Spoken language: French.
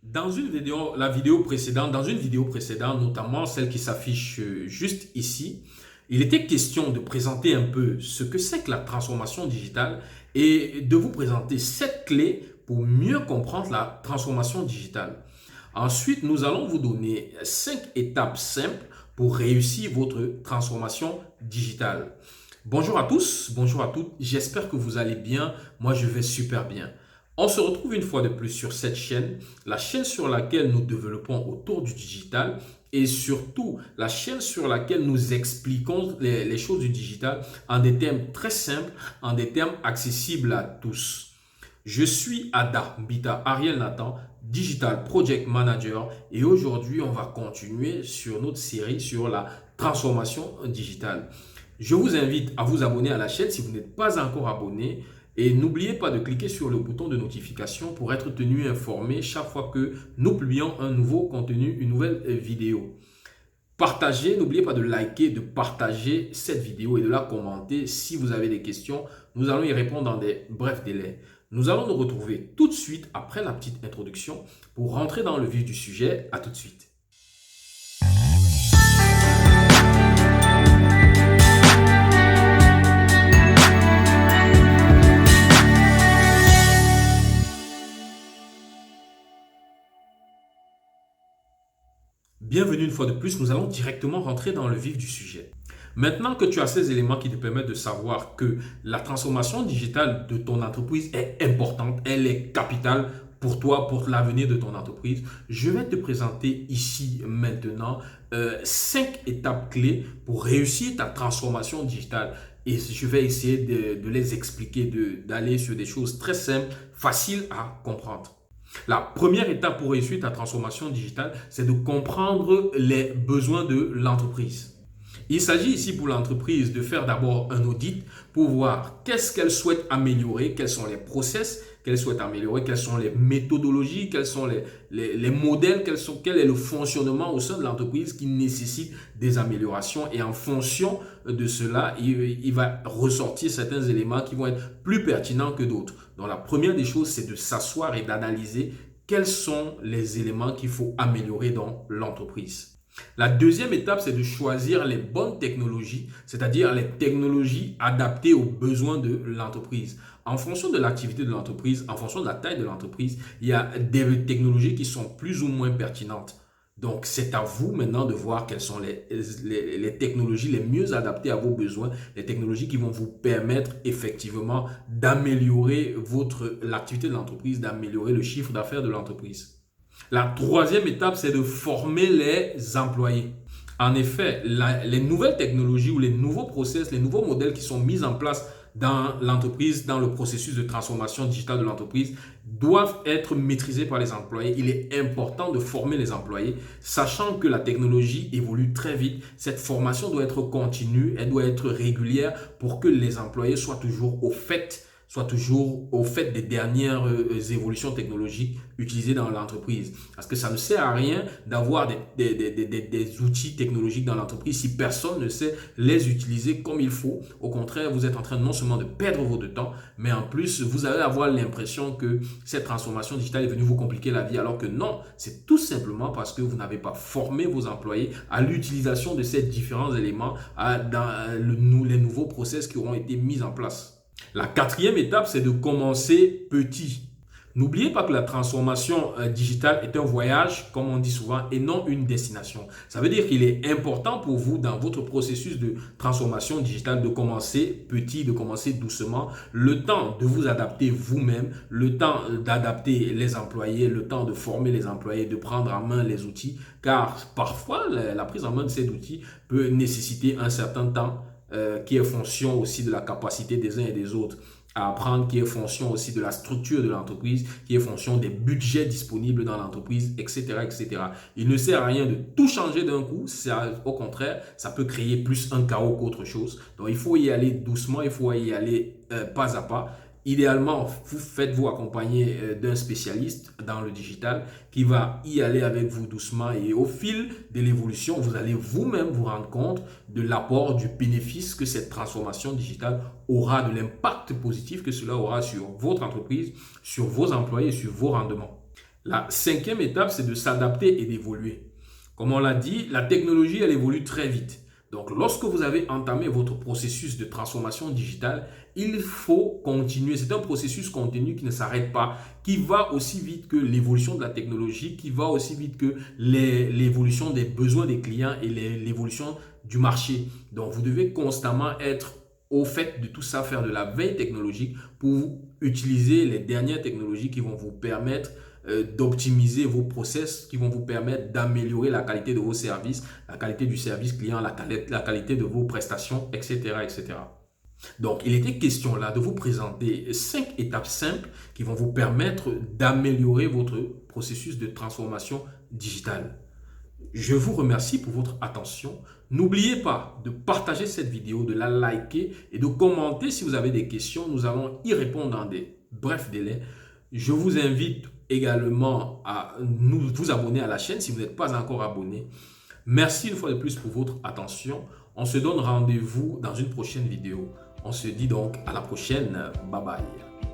Dans une vidéo, dans une vidéo précédente, notamment celle qui s'affiche juste ici, il était question de présenter un peu ce que c'est que la transformation digitale et de vous présenter 7 clés pour mieux comprendre la transformation digitale. Ensuite, nous allons vous donner 5 étapes simples pour réussir votre transformation digitale. Bonjour à tous, bonjour à toutes, j'espère que vous allez bien, moi je vais super bien. On se retrouve une fois de plus sur cette chaîne, la chaîne sur laquelle nous développons autour du digital et surtout la chaîne sur laquelle nous expliquons les choses du digital en des termes très simples, en des termes accessibles à tous. Je suis Ada Mbita Ariel Nathan, Digital Project Manager, et aujourd'hui on va continuer sur notre série sur la transformation digitale. Je vous invite à vous abonner à la chaîne si vous n'êtes pas encore abonné. Et n'oubliez pas de cliquer sur le bouton de notification pour être tenu informé chaque fois que nous publions un nouveau contenu, une nouvelle vidéo. Partagez, n'oubliez pas de liker, de partager cette vidéo et de la commenter si vous avez des questions. Nous allons y répondre dans des brefs délais. Nous allons nous retrouver tout de suite après la petite introduction pour rentrer dans le vif du sujet. À tout de suite. Bienvenue une fois de plus, nous allons directement rentrer dans le vif du sujet. Maintenant que tu as ces éléments qui te permettent de savoir que la transformation digitale de ton entreprise est importante, elle est capitale pour toi, pour l'avenir de ton entreprise, je vais te présenter ici maintenant 5 étapes clés pour réussir ta transformation digitale. Et je vais essayer de les expliquer, d'aller sur des choses très simples, faciles à comprendre. La première étape pour réussir ta transformation digitale, c'est de comprendre les besoins de l'entreprise. Il s'agit ici pour l'entreprise de faire d'abord un audit pour voir qu'est-ce qu'elle souhaite améliorer, quels sont les process qu'elle souhaite améliorer, quelles sont les méthodologies, quels sont les modèles, quel est le fonctionnement au sein de l'entreprise qui nécessite des améliorations. Et en fonction de cela, il va ressortir certains éléments qui vont être plus pertinents que d'autres. Donc la première des choses, c'est de s'asseoir et d'analyser quels sont les éléments qu'il faut améliorer dans l'entreprise. La deuxième étape, c'est de choisir les bonnes technologies, c'est-à-dire les technologies adaptées aux besoins de l'entreprise. En fonction de l'activité de l'entreprise, en fonction de la taille de l'entreprise, il y a des technologies qui sont plus ou moins pertinentes. Donc, c'est à vous maintenant de voir quelles sont les technologies les mieux adaptées à vos besoins, les technologies qui vont vous permettre effectivement d'améliorer l'activité de l'entreprise, d'améliorer le chiffre d'affaires de l'entreprise. La troisième étape, c'est de former les employés. En effet, les nouvelles technologies ou les nouveaux process, les nouveaux modèles qui sont mis en place dans l'entreprise, dans le processus de transformation digitale de l'entreprise, doivent être maîtrisés par les employés. Il est important de former les employés, sachant que la technologie évolue très vite. Cette formation doit être continue, elle doit être régulière pour que les employés soient toujours au fait des dernières évolutions technologiques utilisées dans l'entreprise. Parce que ça ne sert à rien d'avoir des outils technologiques dans l'entreprise si personne ne sait les utiliser comme il faut. Au contraire, vous êtes en train non seulement de perdre votre temps, mais en plus, vous allez avoir l'impression que cette transformation digitale est venue vous compliquer la vie, alors que non, c'est tout simplement parce que vous n'avez pas formé vos employés à l'utilisation de ces différents éléments dans les nouveaux process qui auront été mis en place. La quatrième étape, c'est de commencer petit. N'oubliez pas que la transformation digitale est un voyage, comme on dit souvent, et non une destination. Ça veut dire qu'il est important pour vous, dans votre processus de transformation digitale, de commencer petit, de commencer doucement, le temps de vous adapter vous-même, le temps d'adapter les employés, le temps de former les employés, de prendre en main les outils, car parfois, la prise en main de ces outils peut nécessiter un certain temps qui est fonction aussi de la capacité des uns et des autres à apprendre, qui est fonction aussi de la structure de l'entreprise, qui est fonction des budgets disponibles dans l'entreprise, etc., etc. Il ne sert à rien de tout changer d'un coup, au contraire, ça peut créer plus un chaos qu'autre chose. Donc, il faut y aller doucement, il faut y aller pas à pas. Idéalement, faites-vous accompagner d'un spécialiste dans le digital qui va y aller avec vous doucement et au fil de l'évolution, vous allez vous-même vous rendre compte de l'apport, du bénéfice que cette transformation digitale aura, de l'impact positif que cela aura sur votre entreprise, sur vos employés et sur vos rendements. La cinquième étape, c'est de s'adapter et d'évoluer. Comme on l'a dit, la technologie, elle évolue très vite. Donc, lorsque vous avez entamé votre processus de transformation digitale, il faut continuer. C'est un processus continu qui ne s'arrête pas, qui va aussi vite que l'évolution de la technologie, qui va aussi vite que l'évolution des besoins des clients et l'évolution du marché. Donc, vous devez constamment être au fait de tout ça, faire de la veille technologique pour utiliser les dernières technologies qui vont vous permettre d'optimiser vos process, qui vont vous permettre d'améliorer la qualité de vos services, la qualité du service client, la qualité de vos prestations, etc., etc. Donc, il était question là de vous présenter 5 étapes simples qui vont vous permettre d'améliorer votre processus de transformation digitale. Je vous remercie pour votre attention. N'oubliez pas de partager cette vidéo, de la liker et de commenter si vous avez des questions. Nous allons y répondre dans des brefs délais. Je vous invite également à vous abonner à la chaîne si vous n'êtes pas encore abonné. Merci une fois de plus pour votre attention. On se donne rendez-vous dans une prochaine vidéo. On se dit donc à la prochaine. Bye bye.